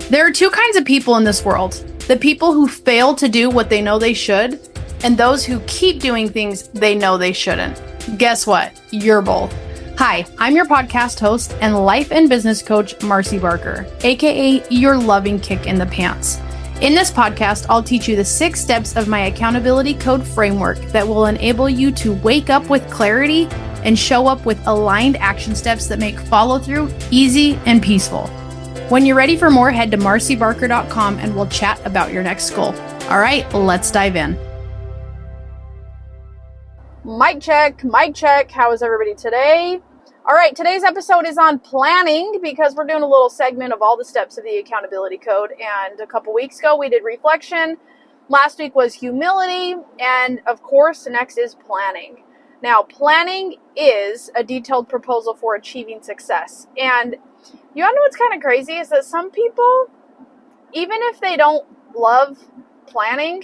There are two kinds of people in this world. The people who fail to do what they know they should, and those who keep doing things they know they shouldn't. Guess what? You're both. Hi, I'm your podcast host and life and business coach, Marcy Barker, aka your loving kick in the pants. In this podcast, I'll teach you the 6 steps of my accountability code framework that will enable you to wake up with clarity and show up with aligned action steps that make follow through easy and peaceful. When you're ready for more, head to marcybarker.com and we'll chat about your next goal. All right, let's dive in. Mic check. How is everybody today? All right, today's episode is on planning because we're doing a little segment of all the steps of the accountability code. And a couple weeks ago, we did reflection. Last week was humility. And of course, next is planning. Now, planning is a detailed proposal for achieving success. And you know what's kind of crazy is that some people, even if they don't love planning,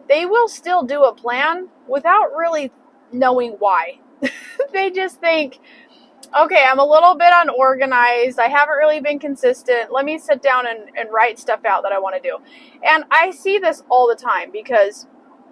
they will still do a plan without really knowing why. They just think, okay, I'm a little bit unorganized. I haven't really been consistent. Let me sit down and write stuff out that I want to do. And I see this all the time because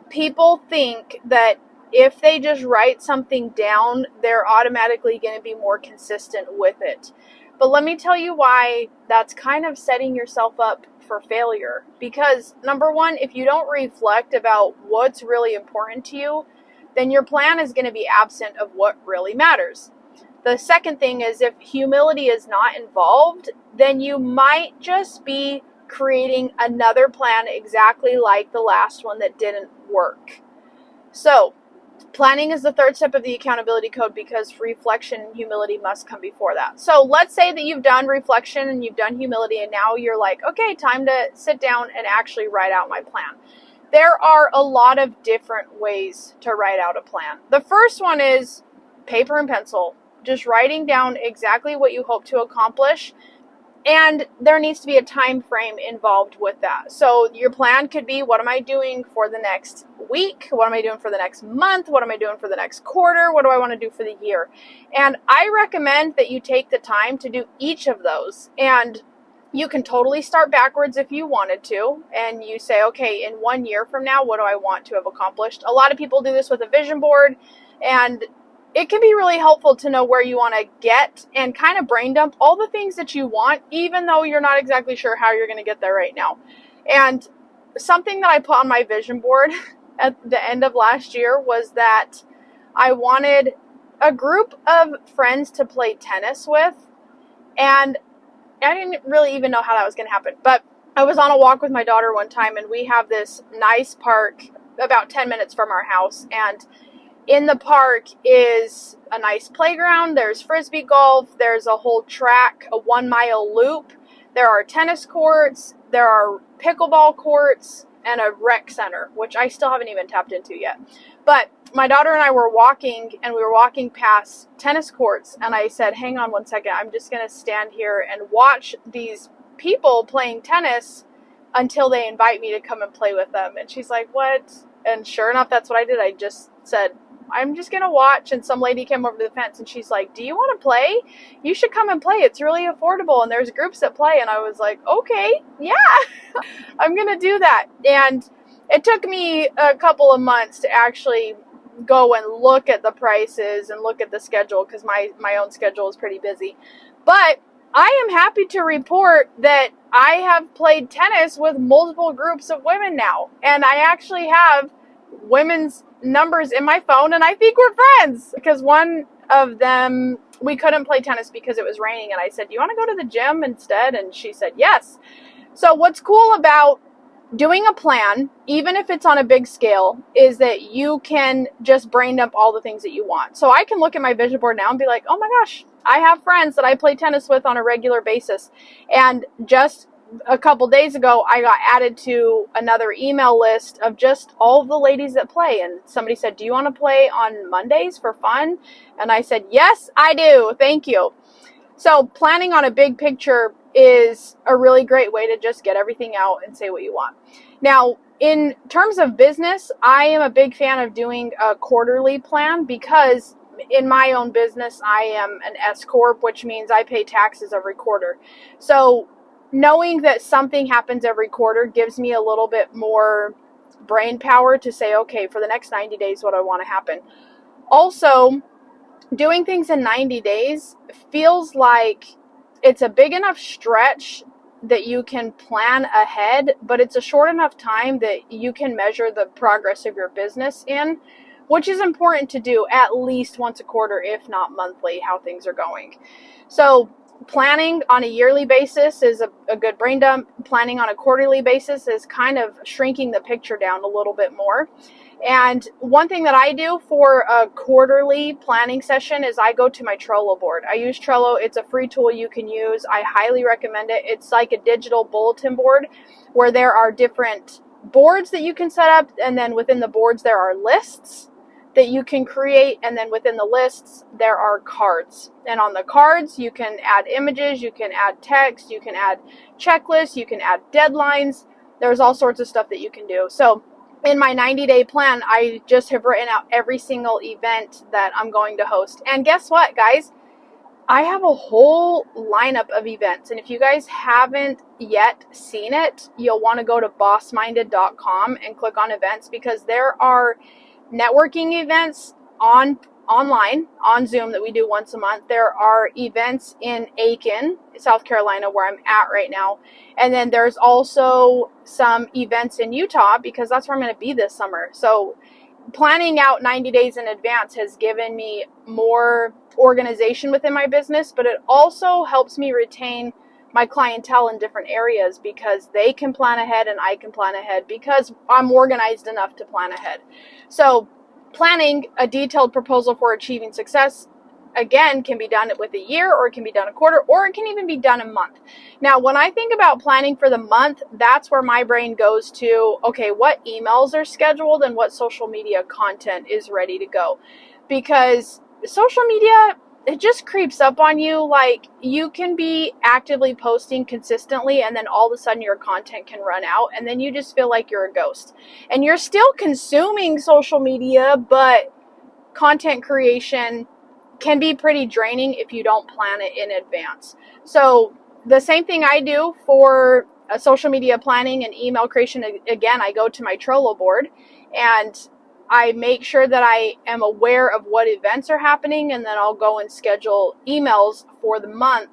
people think that if they just write something down, they're automatically going to be more consistent with it. But let me tell you why that's kind of setting yourself up for failure. Because number one, if you don't reflect about what's really important to you, then your plan is going to be absent of what really matters. The second thing is if humility is not involved, then you might just be creating another plan exactly like the last one that didn't work. So, planning is the third step of the accountability code because reflection and humility must come before that. So let's say that you've done reflection and you've done humility and now you're like, okay, time to sit down and actually write out my plan. There are a lot of different ways to write out a plan. The first one is paper and pencil, just writing down exactly what you hope to accomplish. And there needs to be a time frame involved with that. So your plan could be, what am I doing for the next week? What am I doing for the next month? What am I doing for the next quarter? What do I want to do for the year? And I recommend that you take the time to do each of those. And you can totally start backwards if you wanted to. And you say, okay, in 1 year from now, what do I want to have accomplished? A lot of people do this with a vision board. And it can be really helpful to know where you want to get and kind of brain dump all the things that you want, even though you're not exactly sure how you're going to get there right now. And something that I put on my vision board at the end of last year was that I wanted a group of friends to play tennis with. And I didn't really even know how that was going to happen. But I was on a walk with my daughter one time, and we have this nice park about 10 minutes from our house. And in the park is a nice playground. There's frisbee golf. There's a whole track, a 1-mile loop. There are tennis courts. There are pickleball courts and a rec center, which I still haven't even tapped into yet. But my daughter and I were walking, and we were walking past tennis courts. And I said, hang on one second. I'm just going to stand here and watch these people playing tennis until they invite me to come and play with them. And she's like, what? And sure enough, that's what I did. I just said, I'm just going to watch. And some lady came over to the fence and she's like, do you want to play? You should come and play. It's really affordable. And there's groups that play. And I was like, okay, yeah, I'm going to do that. And it took me a couple of months to actually go and look at the prices and look at the schedule because my own schedule is pretty busy. But I am happy to report that I have played tennis with multiple groups of women now. And I actually have women's numbers in my phone, and I think we're friends because one of them, we couldn't play tennis because it was raining, and I said, do you want to go to the gym instead? And she said yes. So what's cool about doing a plan, even if it's on a big scale, is that you can just brain dump all the things that you want. So I can look at my vision board now and be like, oh my gosh, I have friends that I play tennis with on a regular basis. And just a couple days ago, I got added to another email list of just all of the ladies that play. And somebody said, do you want to play on Mondays for fun? And I said, yes, I do. Thank you. So planning on a big picture is a really great way to just get everything out and say what you want. Now, in terms of business, I am a big fan of doing a quarterly plan because in my own business, I am an S Corp, which means I pay taxes every quarter. So knowing that something happens every quarter gives me a little bit more brain power to say, okay, for the next 90 days, what I want to happen. Also, doing things in 90 days feels like it's a big enough stretch that you can plan ahead, but it's a short enough time that you can measure the progress of your business in, which is important to do at least once a quarter, if not monthly, how things are going. So planning on a yearly basis is a good brain dump. Planning on a quarterly basis is kind of shrinking the picture down a little bit more. And one thing that I do for a quarterly planning session is I go to my Trello board. I use Trello. It's a free tool you can use. I highly recommend it. It's like a digital bulletin board where there are different boards that you can set up. And then within the boards, there are lists that you can create. And then within the lists, there are cards. And on the cards, you can add images, you can add text, you can add checklists, you can add deadlines. There's all sorts of stuff that you can do. So in my 90-day plan, I just have written out every single event that I'm going to host. And guess what, guys? I have a whole lineup of events. And if you guys haven't yet seen it, you'll want to go to bossminded.com and click on events, because there are networking events online on Zoom that we do once a month. There are events in Aiken, South Carolina, where I'm at right now. And then there's also some events in Utah, because that's where I'm going to be this summer. So planning out 90 days in advance has given me more organization within my business, but it also helps me retain my clientele in different areas, because they can plan ahead and I can plan ahead because I'm organized enough to plan ahead. So planning a detailed proposal for achieving success, again, can be done with a year, or it can be done a quarter, or it can even be done a month. Now, when I think about planning for the month, that's where my brain goes to, okay, what emails are scheduled and what social media content is ready to go. Because social media, it just creeps up on you. Like, you can be actively posting consistently, and then all of a sudden your content can run out, and then you just feel like you're a ghost. And you're still consuming social media, but content creation can be pretty draining if you don't plan it in advance. So the same thing I do for social media planning and email creation, again, I go to my Trello board and I make sure that I am aware of what events are happening, and then I'll go and schedule emails for the month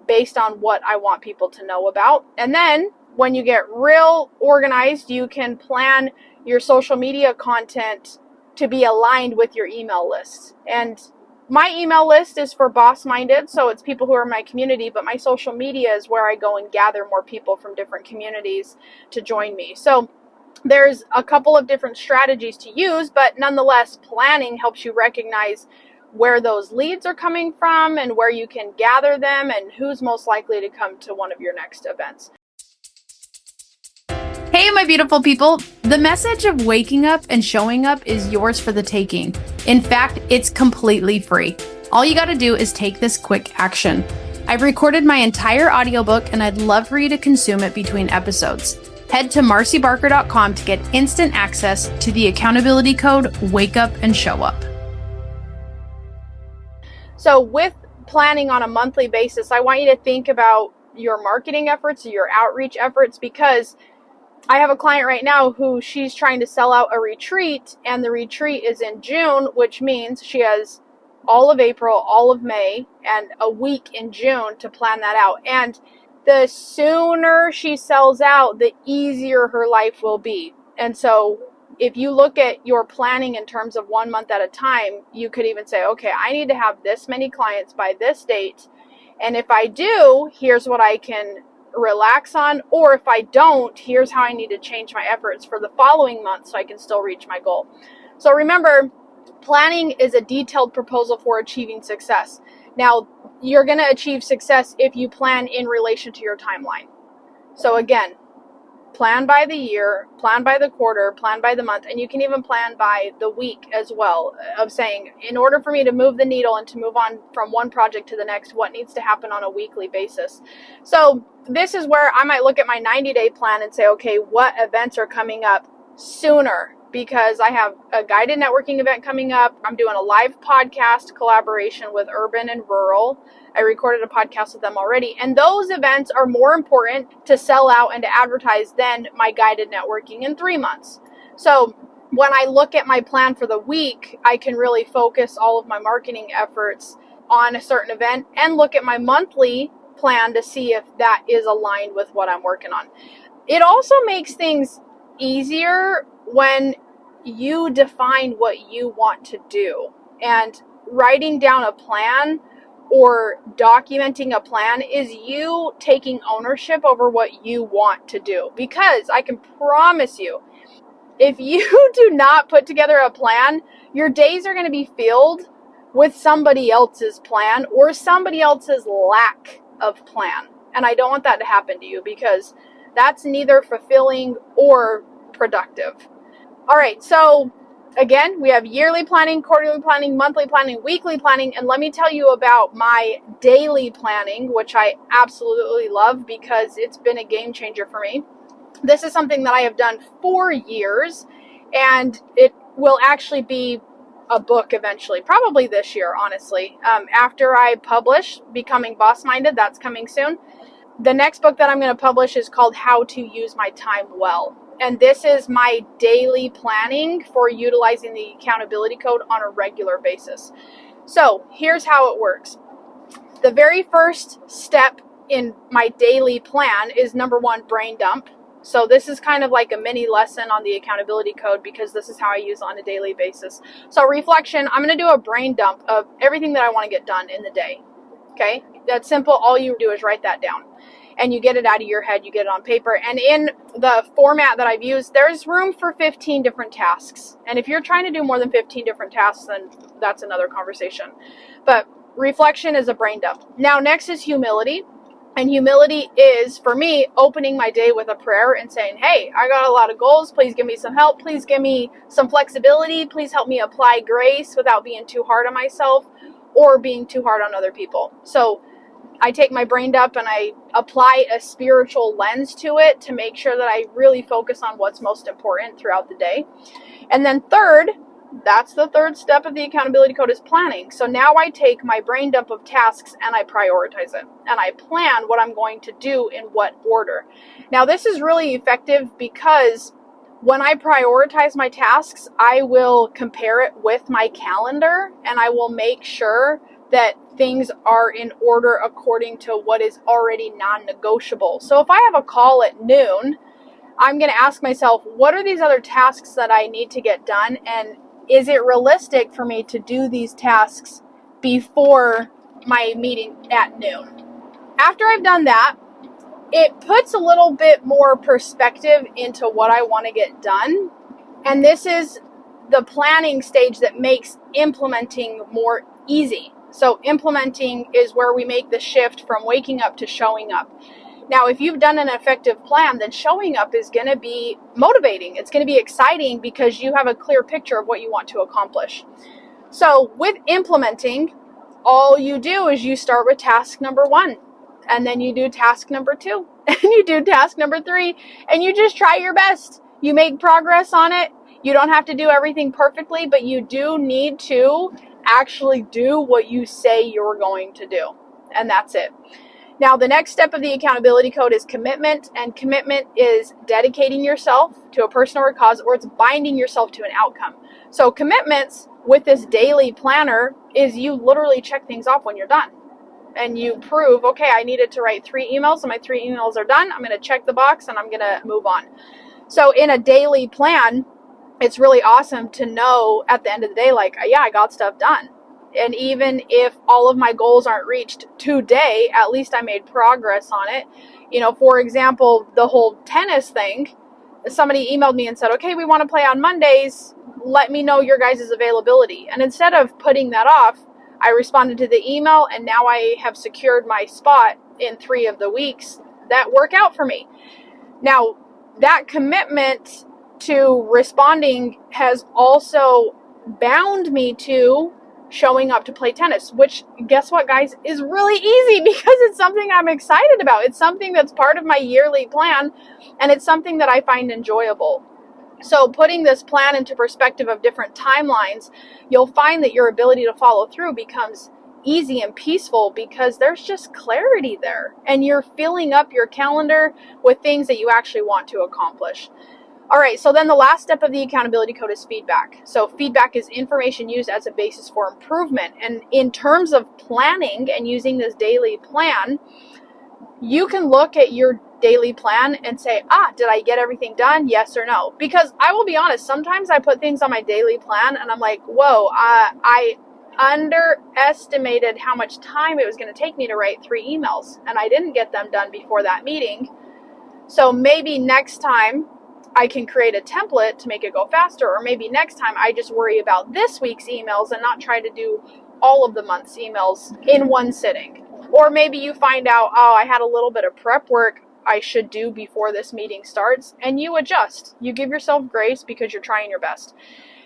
based on what I want people to know about. And then when you get real organized, you can plan your social media content to be aligned with your email list. And my email list is for Boss Minded, so it's people who are in my community, but my social media is where I go and gather more people from different communities to join me. So there's a couple of different strategies to use, but nonetheless, planning helps you recognize where those leads are coming from and where you can gather them and who's most likely to come to one of your next events. Hey, my beautiful people. The message of waking up and showing up is yours for the taking. In fact, it's completely free. All you got to do is take this quick action. I've recorded my entire audiobook, and I'd love for you to consume it between episodes. Head to marcybarker.com to get instant access to the accountability code, Wake Up and Show Up. So with planning on a monthly basis, I want you to think about your marketing efforts, your outreach efforts, because I have a client right now who she's trying to sell out a retreat, and the retreat is in June, which means she has all of April, all of May, and a week in June to plan that out. And the sooner she sells out, the easier her life will be. And so if you look at your planning in terms of 1 month at a time, you could even say, okay, I need to have this many clients by this date. And if I do, here's what I can relax on. Or if I don't, here's how I need to change my efforts for the following month so I can still reach my goal. So remember, planning is a detailed proposal for achieving success. Now, you're going to achieve success if you plan in relation to your timeline. So again, plan by the year, plan by the quarter, plan by the month, and you can even plan by the week as well, of saying, in order for me to move the needle and to move on from one project to the next, what needs to happen on a weekly basis. So this is where I might look at my 90-day plan and say, okay, what events are coming up sooner? Because I have a guided networking event coming up. I'm doing a live podcast collaboration with Urban and Rural I recorded a podcast with them already. And those events are more important to sell out and to advertise than my guided networking in 3 months. So when I look at my plan for the week, I can really focus all of my marketing efforts on a certain event and look at my monthly plan to see if that is aligned with what I'm working on. It also makes things easier when you define what you want to do, and writing down a plan or documenting a plan is you taking ownership over what you want to do. Because I can promise you, if you do not put together a plan, your days are going to be filled with somebody else's plan or somebody else's lack of plan. And I don't want that to happen to you, because that's neither fulfilling or productive. All right, so again, we have yearly planning, quarterly planning, monthly planning, weekly planning, and let me tell you about my daily planning, which I absolutely love because it's been a game changer for me. This is something that I have done for years, and it will actually be a book eventually, probably this year, honestly. After I publish Becoming Boss Minded, that's coming soon. The next book that I'm going to publish is called How to Use My Time Well. And this is my daily planning for utilizing the accountability code on a regular basis. So here's how it works. The very first step in my daily plan is number 1, brain dump. So this is kind of like a mini lesson on the accountability code, because this is how I use it on a daily basis. So reflection, I'm going to do a brain dump of everything that I want to get done in the day. Okay, that's simple. All you do is write that down, and you get it out of your head, you get it on paper. And in the format that I've used, there's room for 15 different tasks. And if you're trying to do more than 15 different tasks, then that's another conversation. But reflection is a brain dump. Now, next is humility. And humility is, for me, opening my day with a prayer and saying, hey, I got a lot of goals. Please give me some help. Please give me some flexibility. Please help me apply grace without being too hard on myself or being too hard on other people. So I take my brain dump and I apply a spiritual lens to it to make sure that I really focus on what's most important throughout the day. And then third, that's the third step of the accountability code, is planning. So now I take my brain dump of tasks and I prioritize it. And I plan what I'm going to do in what order. Now this is really effective because when I prioritize my tasks, I will compare it with my calendar and I will make sure that things are in order according to what is already non-negotiable. So if I have a call at noon, I'm going to ask myself, what are these other tasks that I need to get done? And is it realistic for me to do these tasks before my meeting at noon? After I've done that, it puts a little bit more perspective into what I want to get done. And this is the planning stage that makes implementing more easy. So implementing is where we make the shift from waking up to showing up. Now, if you've done an effective plan, then showing up is going to be motivating. It's going to be exciting because you have a clear picture of what you want to accomplish. So with implementing, all you do is you start with task number 1, and then you do task number 2, and you do task number 3, and you just try your best. You make progress on it. You don't have to do everything perfectly, but you do need to actually do what you say you're going to do. And that's it. Now, the next step of the accountability code is commitment, and commitment is dedicating yourself to a person or a cause, or it's binding yourself to an outcome. So commitments with this daily planner is you literally check things off when you're done. And you prove, okay, I needed to write 3 emails, and my 3 emails are done. I'm going to check the box, and I'm going to move on. So in a daily plan, it's really awesome to know at the end of the day, like, yeah, I got stuff done. And even if all of my goals aren't reached today, at least I made progress on it. You know, for example, the whole tennis thing, somebody emailed me and said, okay, we want to play on Mondays. Let me know your guys' availability. And instead of putting that off, I responded to the email, and now I have secured my spot in 3 of the weeks that work out for me. Now, that commitment to responding has also bound me to showing up to play tennis, which, guess what, guys, is really easy because it's something I'm excited about. It's something that's part of my yearly plan, and it's something that I find enjoyable. So putting this plan into perspective of different timelines, you'll find that your ability to follow through becomes easy and peaceful because there's just clarity there and you're filling up your calendar with things that you actually want to accomplish. All right, so then the last step of the accountability code is feedback. So feedback is information used as a basis for improvement. And in terms of planning and using this daily plan, you can look at your daily plan and say, did I get everything done? Yes or no? Because I will be honest, sometimes I put things on my daily plan and I'm like, whoa, I underestimated how much time it was going to take me to write 3 emails. And I didn't get them done before that meeting. So maybe next time I can create a template to make it go faster. Or maybe next time I just worry about this week's emails and not try to do all of the month's emails in one sitting. Or maybe you find out, I had a little bit of prep work I should do before this meeting starts, and you adjust. You give yourself grace because you're trying your best.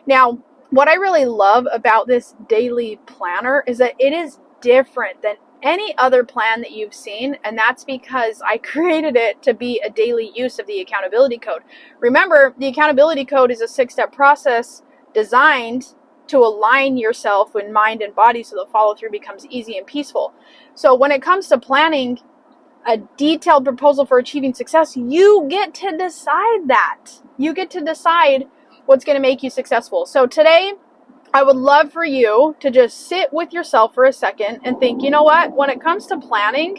Now, what I really love about this daily planner is that it is different than any other plan that you've seen, and that's because I created it to be a daily use of the accountability code. Remember, the accountability code is a 6-step process designed to align yourself with mind and body so the follow through becomes easy and peaceful. So when it comes to planning a detailed proposal for achieving success, you get to decide that. You get to decide what's going to make you successful. So today, I would love for you to just sit with yourself for a second and think, you know what, when it comes to planning,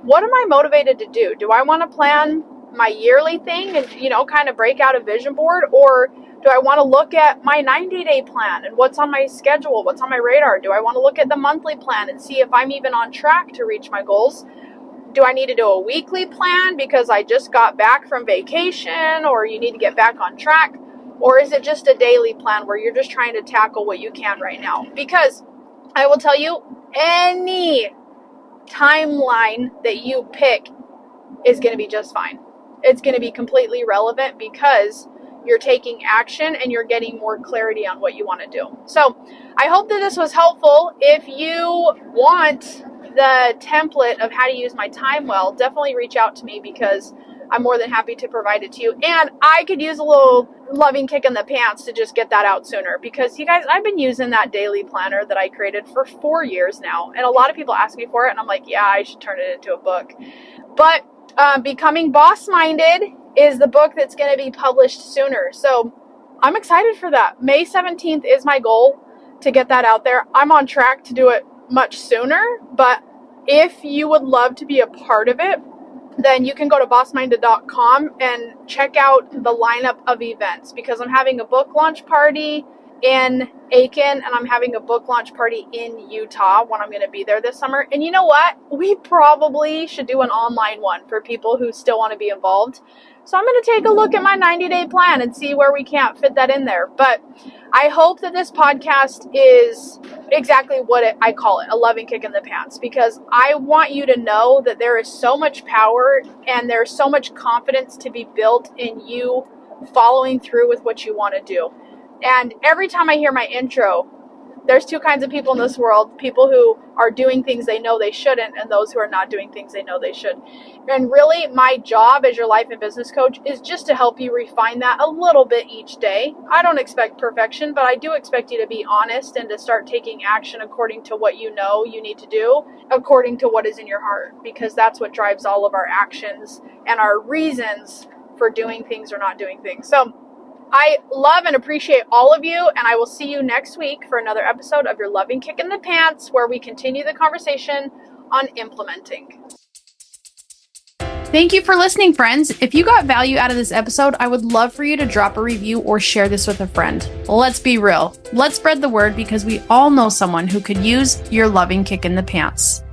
what am I motivated to do? Do I want to plan my yearly thing and, kind of break out a vision board? Or do I want to look at my 90-day plan and what's on my schedule, what's on my radar? Do I want to look at the monthly plan and see if I'm even on track to reach my goals? Do I need to do a weekly plan because I just got back from vacation, or you need to get back on track? Or is it just a daily plan where you're just trying to tackle what you can right now? Because I will tell you, any timeline that you pick is going to be just fine. It's going to be completely relevant because you're taking action and you're getting more clarity on what you want to do. So I hope that this was helpful. If you want the template of how to use my time well, definitely reach out to me because I'm more than happy to provide it to you. And I could use a little loving kick in the pants to just get that out sooner, because you guys, I've been using that daily planner that I created for 4 years now. And a lot of people ask me for it and I'm like, yeah, I should turn it into a book. But Becoming Boss Minded is the book that's going to be published sooner. So I'm excited for that. May 17th is my goal to get that out there. I'm on track to do it much sooner, but if you would love to be a part of it, then you can go to bossminded.com and check out the lineup of events, because I'm having a book launch party in Aiken and I'm having a book launch party in Utah when I'm going to be there this summer. And you know what? We probably should do an online one for people who still want to be involved. So I'm going to take a look at my 90-day plan and see where we can't fit that in there. But I hope that this podcast is exactly what I call it, a loving kick in the pants, because I want you to know that there is so much power and there's so much confidence to be built in you following through with what you want to do. And every time I hear my intro, there's 2 kinds of people in this world: people who are doing things they know they shouldn't, and those who are not doing things they know they should. And really, my job as your life and business coach is just to help you refine that a little bit each day. I don't expect perfection, but I do expect you to be honest and to start taking action according to what you know you need to do, according to what is in your heart, because that's what drives all of our actions and our reasons for doing things or not doing things. So I love and appreciate all of you, and I will see you next week for another episode of Your Loving Kick in the Pants, where we continue the conversation on implementing. Thank you for listening, friends. If you got value out of this episode, I would love for you to drop a review or share this with a friend. Let's be real. Let's spread the word, because we all know someone who could use your loving kick in the pants.